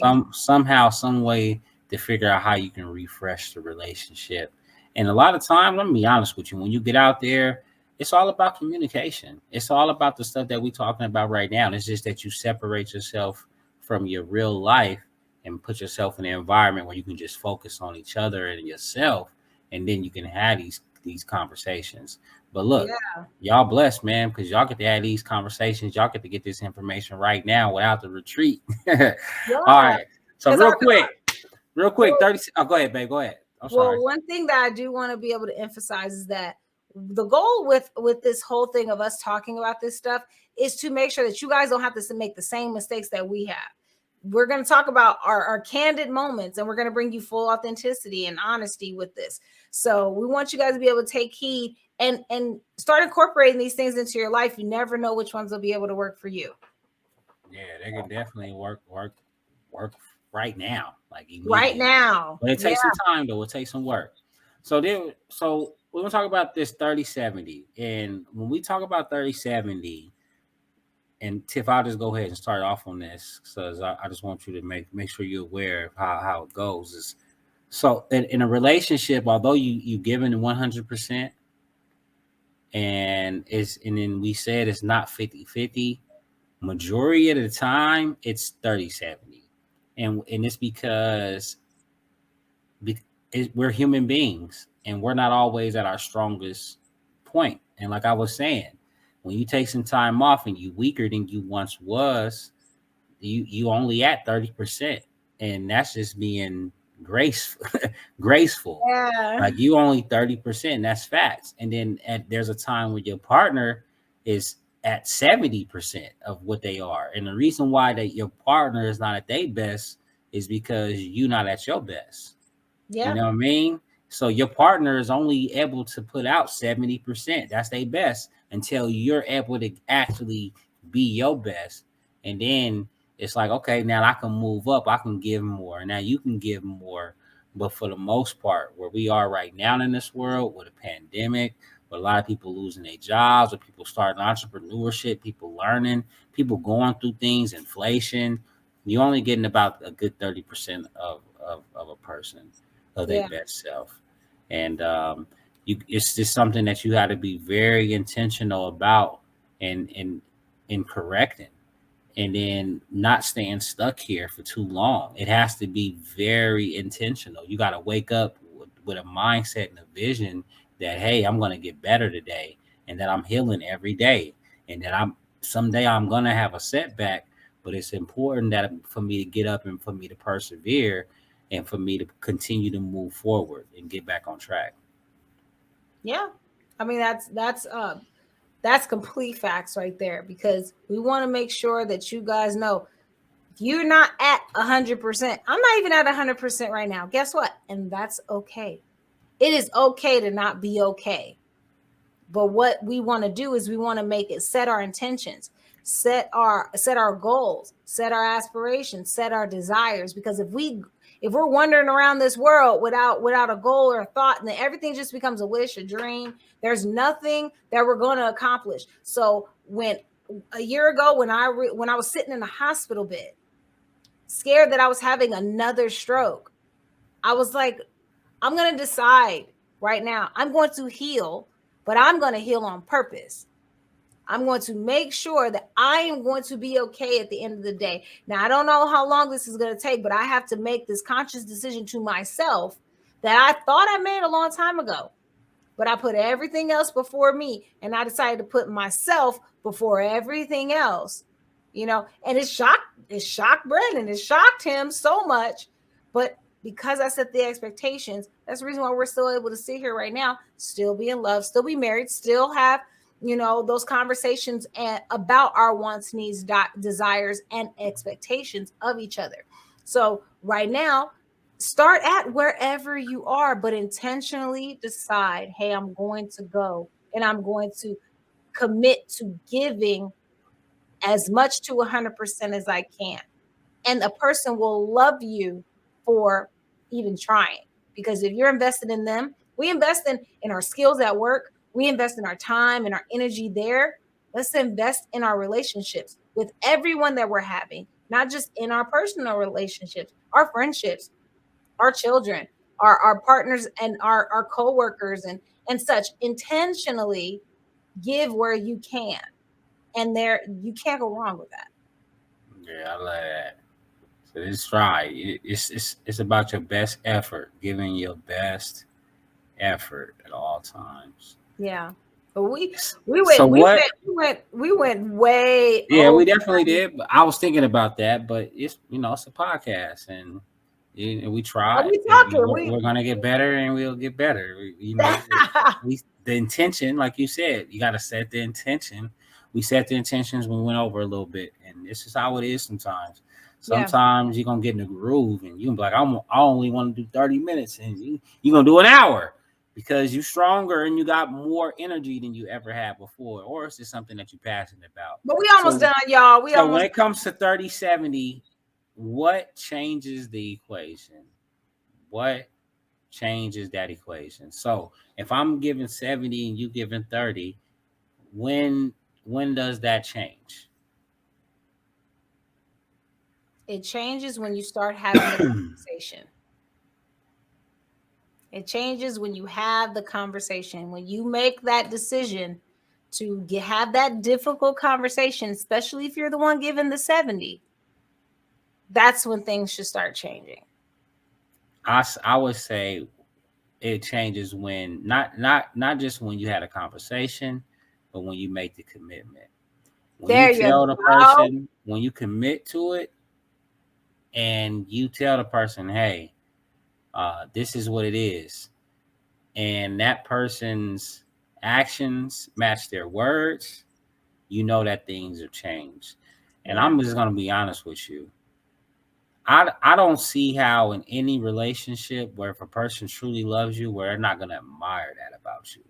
something. somehow, some way to figure out how you can refresh the relationship. And a lot of times, let me be honest with you, when you get out there, it's all about communication. It's all about the stuff that we're talking about right now. And it's just that you separate yourself from your real life and put yourself in an environment where you can just focus on each other and yourself, and then you can have these conversations. But look, Yeah. y'all blessed, man, because y'all get to have these conversations. Y'all get to get this information right now without the retreat. All Yeah. right. So Because real quick, well, 30. Oh, go ahead, babe. Go ahead. I'm sorry. well, one thing that I do want to be able to emphasize is that the goal with this whole thing of us talking about this stuff is to make sure that you guys don't have to make the same mistakes that we have. We're going to talk about our candid moments, and we're going to bring you full authenticity and honesty with this. So we want you guys to be able to take heed and start incorporating these things into your life. You never know which ones will be able to work for you. Yeah, they can definitely work right now, like Right immediately. now. But it Yeah. takes some time though. It takes some work. So we're gonna talk about this 30-70. And when we talk about 30-70, and Tiff, I'll just go ahead and start off on this because I just want you to make sure you're aware of how it goes. Is so in a relationship, although you given 100%, and then we said it's not 50-50, majority of the time it's 30-70. And it's because we're human beings and we're not always at our strongest point. And like I was saying, when you take some time off and you weaker than you once was, you only at 30%. And that's just being graceful. Graceful. Yeah. Like you only 30%. That's facts. And then there's a time where your partner is at 70% of what they are. And the reason why that your partner is not at their best is because you're not at your best. You Yeah. know what I mean? So your partner is only able to put out 70%. That's their best until you're able to actually be your best. And then it's like, okay, now I can move up. I can give more. Now you can give more. But for the most part, where we are right now in this world with a pandemic, with a lot of people losing their jobs, with people starting entrepreneurship, people learning, people going through things, inflation, you're only getting about a good 30% of a person of their Yeah. best self. And it's just something that you got to be very intentional about and correcting, and then not staying stuck here for too long. It has to be very intentional. You got to wake up with a mindset and a vision that, hey, I'm going to get better today, and that I'm healing every day, and that I'm someday I'm going to have a setback, but it's important that for me to get up and for me to persevere and for me to continue to move forward and get back on track. Yeah. I mean that's complete facts right there, because we want to make sure that you guys know if you're not at 100%, I'm not even at 100% right now. Guess what? And that's okay. It is okay to not be okay. But what we want to do is we want to make it set our intentions, set our goals, set our aspirations, set our desires, because if we're wandering around this world without a goal or a thought, and then everything just becomes a wish, a dream, there's nothing that we're going to accomplish. So when a year ago, when I was sitting in a hospital bed scared that I was having another stroke, I was like, I'm going to decide right now. I'm going to heal, but I'm going to heal on purpose. I'm going to make sure that I am going to be okay at the end of the day. Now, I don't know how long this is going to take, but I have to make this conscious decision to myself that I thought I made a long time ago. But I put everything else before me, and I decided to put myself before everything else. And it shocked Brandon. It shocked him so much. But because I set the expectations, that's the reason why we're still able to sit here right now, still be in love, still be married, still have those conversations about our wants, needs, desires, and expectations of each other. So right now, start at wherever you are, but intentionally decide, hey, I'm going to go and I'm going to commit to giving as much to 100% as I can. And a person will love you for even trying. Because if you're invested in them, we invest in our skills at work. We invest in our time and our energy there. Let's invest in our relationships with everyone that we're having, not just in our personal relationships, our friendships, our children, our partners, and our co-workers, and such. Intentionally give where you can. And there, you can't go wrong with that. Yeah, I love that. So just try. It's about your best effort, giving your best effort at all times. Yeah. But we So went we what? went we went we went way Yeah, over. we definitely did. But I was thinking about that, but it's it's a podcast, and we But tried, we and talking. we're gonna get better, and we'll get better. The intention, like you said, you got to set the intention. We set the intentions when we went over a little bit, and this is how it is sometimes. Yeah. Sometimes you're gonna get in the groove, and you can be like, I only want to do 30 minutes, and you're gonna do an hour because you're stronger and you got more energy than you ever had before, or it's just something that you're passionate about. But we almost So, done, y'all. We so when almost it comes to 30/70, what changes the equation? What changes that equation? So if I'm giving 70 and you giving 30, when when does that change? it changes when you start having the conversation. It changes when you have the conversation. When you make that decision to have that difficult conversation, especially if you're the one giving the 70, that's when things should start changing. I would say it changes when not just when you had a conversation, but when you make the commitment. When you There you tell the go. person, when you commit to it, and you tell the person, hey, this is what it is, and that person's actions match their words, you know that things have changed. And Yeah. I'm just gonna be honest with you. I don't see how in any relationship where if a person truly loves you, where they're not gonna admire that about you.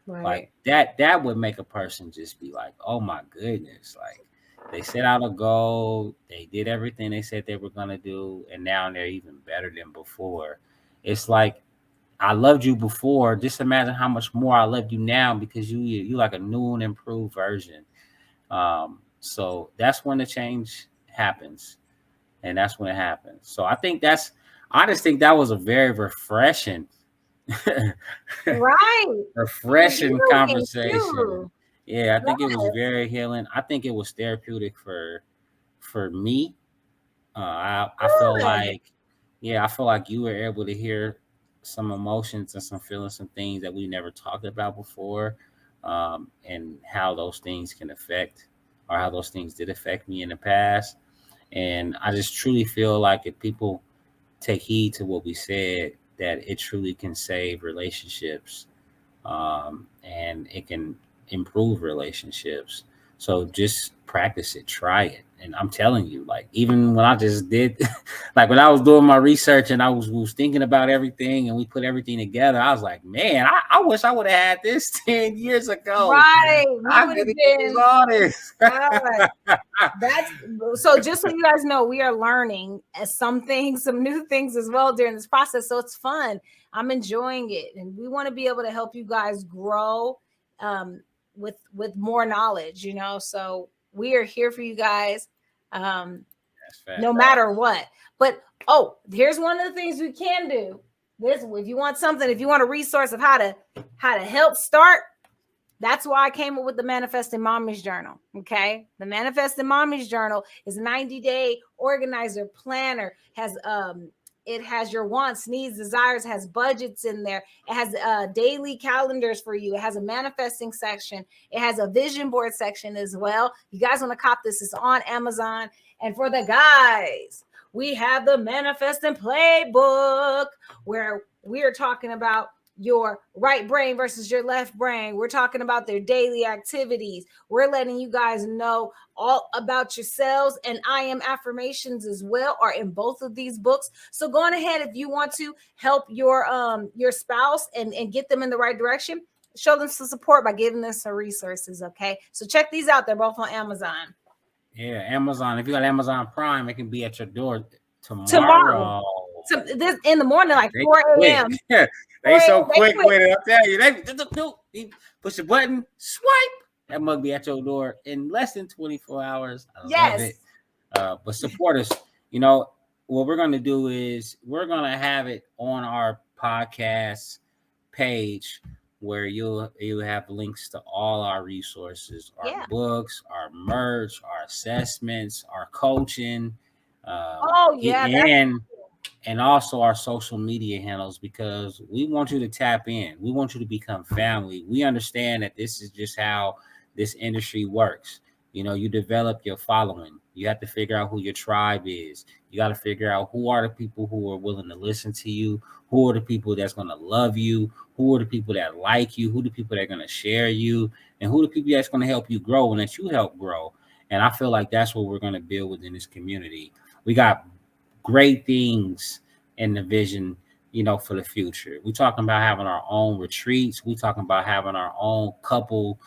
Like Right. that would make a person just be like, oh my goodness, like they set out a goal, they did everything they said they were gonna do, and now they're even better than before. It's like I loved you before. Just imagine how much more I love you now because you like a new and improved version. So that's when the change happens, and that's when it happens. So I just think that was a very refreshing, Right. And refreshing healing conversation. too. Yeah, I think it was Yes. very healing. I think it was therapeutic for me. I feel Good. like, yeah, I feel like you were able to hear some emotions and some feelings, some things that we never talked about before, and how those things can affect, or how those things did affect me in the past. And I just truly feel like if people take heed to what we said, that it truly can save relationships, and it can improve relationships. So just practice it, try it. And I'm telling you, like even when I just did, like when I was doing my research and I was thinking about everything and we put everything together, I was like, man, I wish I would have had this 10 years ago. Right. We I would could have have used been. all this. That's so just so you guys know, we are learning some things, some new things as well during this process. So it's fun. I'm enjoying it. And we want to be able to help you guys grow um with more knowledge, you know. So we are here for you guys That's no fact. matter what. But oh, here's one of the things we can do. This if you want something, if you want a resource of how to help start, that's why I came up with the Manifesting Mommy's Journal. Okay. The Manifesting Mommy's Journal is a 90-day organizer planner, it has your wants, needs, desires, has budgets in there. It has daily calendars for you. It has a manifesting section. It has a vision board section as well. You guys want to cop this? It's on Amazon. And for the guys, we have the Manifesting Playbook, where we are talking about your right brain versus your left brain. We're talking about their daily activities. We're letting you guys know all about yourselves, and I am affirmations as well are in both of these books. So go on ahead if you want to help your spouse and get them in the right direction. Show them some support by giving them some resources. Okay. So check these out. They're both on Amazon. Yeah, Amazon. If you got Amazon Prime, it can be at your door Tomorrow. tomorrow. So this in the morning, like They 4 quick. a.m. Yeah, 4 they a.m. so They quick quit. with it. I tell you, they You push a button, swipe. That mug be at your door in less than 24 hours. I love it. Yes. But support us. You know, what we're going to do is we're going to have it on our podcast page where you'll have links to all our resources, our Yeah. books, our merch, our assessments, our coaching, Oh yeah, that's and also our social media handles, because we want you to tap in. We want you to become family. We understand that this is just how this industry works. You know, you develop your following. You have to figure out who your tribe is. You got to figure out who are the people who are willing to listen to you, who are the people that's going to love you, who are the people that like you, who are the people that are going to share you, and who are the people that's going to help you grow and that you help grow. And I feel like that's what we're going to build within this community. We got great things in the vision, you know, for the future. We talking about having our own retreats. We talking about having our own couple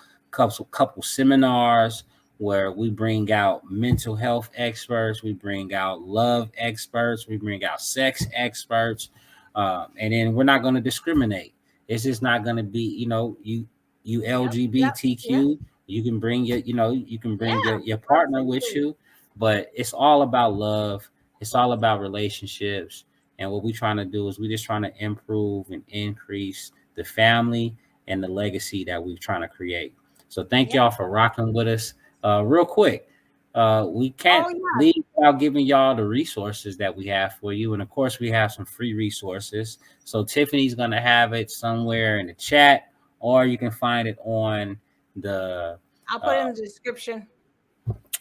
seminars where we bring out mental health experts, we bring out love experts, we bring out sex experts, and then we're not going to discriminate. It's just not going to be, you know, you yep, yep, yep, LGBTQ. You can bring your, you know, you can bring yeah, your partner with absolutely. you, but it's all about love. It's all about relationships. And what we're trying to do is we're just trying to improve and increase the family and the legacy that we're trying to create. So thank Yeah. y'all for rocking with us. Real quick, we Oh can't yeah. leave without giving y'all the resources that we have for you. And of course, we have some free resources. So Tiffany's going to have it somewhere in the chat, or you can find it on the I'll put it uh, in the description.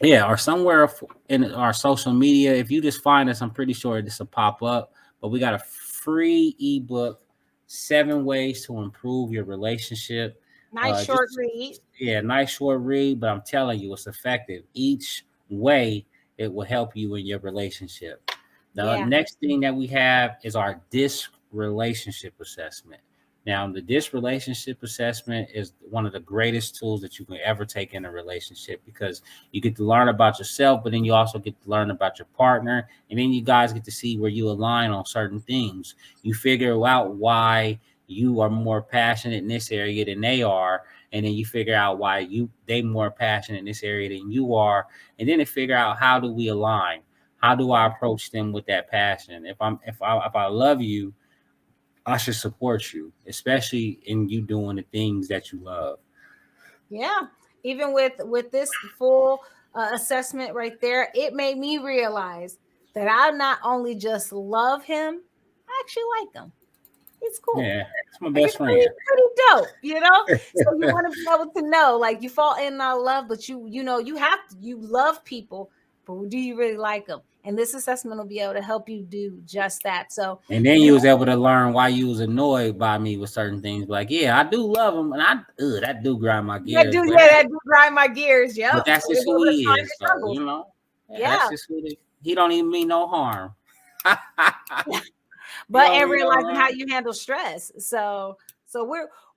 yeah, or somewhere in our social media. If you just find us, I'm pretty sure this will pop up. But we got a free ebook, 7 ways to improve your relationship. Nice short Just read. yeah, nice short read, but I'm telling you, it's effective. Each way it will help you in your relationship. The Yeah. next thing that we have is our DISC relationship assessment. Now, the DISC relationship assessment is one of the greatest tools that you can ever take in a relationship, because you get to learn about yourself, but then you also get to learn about your partner. And then you guys get to see where you align on certain things. You figure out why you are more passionate in this area than they are. And then you figure out why they more passionate in this area than you are. And then to figure out, how do we align? How do I Yeah. approach them with that passion? If I love you, I should support you, especially in you doing the things that you love. Yeah. Even with this full assessment right there, it made me realize that I not only just love him, I actually like him. It's cool. Yeah, it's my Like best it's pretty, friend. pretty dope, you know. So you want to be able to know, like you fall in love, but you know you have to, you love people, but do you really like them? And this assessment will be able to help you do just that. So And then you you know, was able to learn why you was annoyed by me with certain things. Like, yeah, I do love him, and that do grind my that gears. do, But yeah, hey, that do grind my gears. but Yep. that's So you'll just be who able to he find is, your though. struggles. You know, yeah, that's Yeah. just he don't even mean no harm. He But don't and mean no realizing how harm. you handle stress. So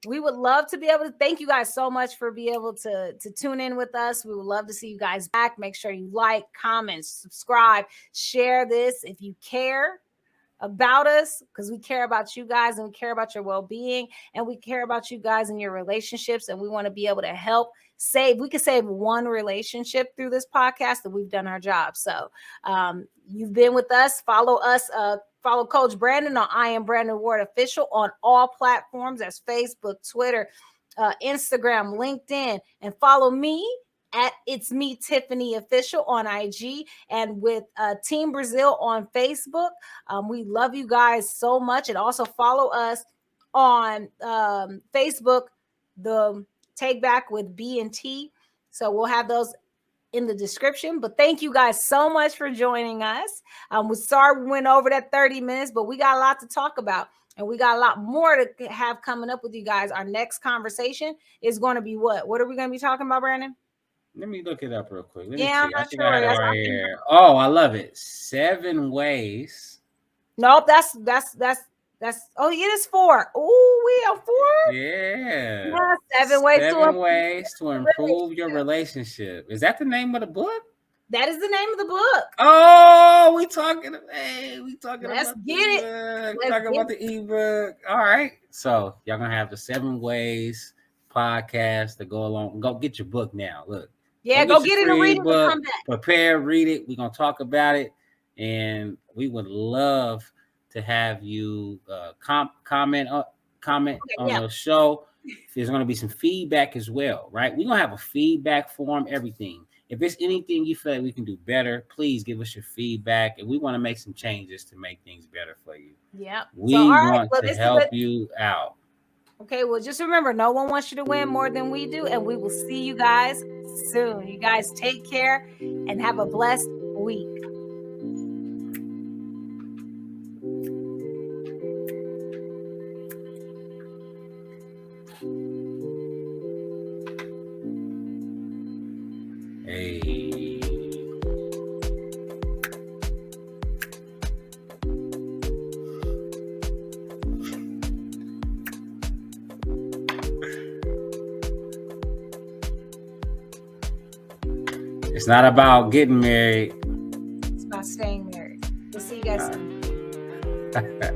we would love to be able to thank you guys so much for being able to tune in with us. We would love to see you guys back. Make sure you like, comment, subscribe, share this if you care about us, because we care about you guys and we care about your well-being and we care about you guys and your relationships, and we want to be able to help save. We could save one relationship through this podcast, and we've done our job. So you've been with us. Follow us, follow Coach Brandon on I Am Brandon Ward Official on all platforms. That's Facebook, Twitter, Instagram, LinkedIn, and follow me at It's Me Tiffany Official on IG, and with Team Brazil on Facebook. We love you guys so much, and also follow us on Facebook, the Take Back with B and T. So we'll have those in the description. But thank you guys so much for joining us. We're sorry we went over that 30 minutes, but we got a lot to talk about. And we got a lot more to have coming up with you guys. Our next conversation is going to be what? What are we going to be talking about, Brandon? Let me look it up real quick. Let me Yeah, I'm see. I not think I sure. had it That's right I think, here. Oh, I love it. 7 ways. nope. That's. Oh, it is 4. Oh, we are 4. Yeah. Yeah, 7 ways to Seven improve ways to your improve your relationship. relationship. Is that the name of the book? That is the name of the book. Oh, we talking Let's about the get it. book. We Let's talking get about it. the ebook. All right. So y'all gonna have the 7 ways podcast to go along. Go get your book now. Look, Yeah, go go get your get it and free read it and book. come back. Prepare, read it. We're gonna talk about it, and we would love to have you comment Okay, on yeah. the show. There's going to be some feedback as well, right? We're going to have a feedback form, everything. If there's anything you feel like we can do better, please give us your feedback, and we want to make some changes to make things better for you. Yeah. So, all We right. want Well, to help you out. okay. Well, just remember, no one wants you to win more than we do, and we will see you guys soon. You guys take care and have a blessed week. Hey. It's not about getting married. It's about staying married. We'll see you guys soon.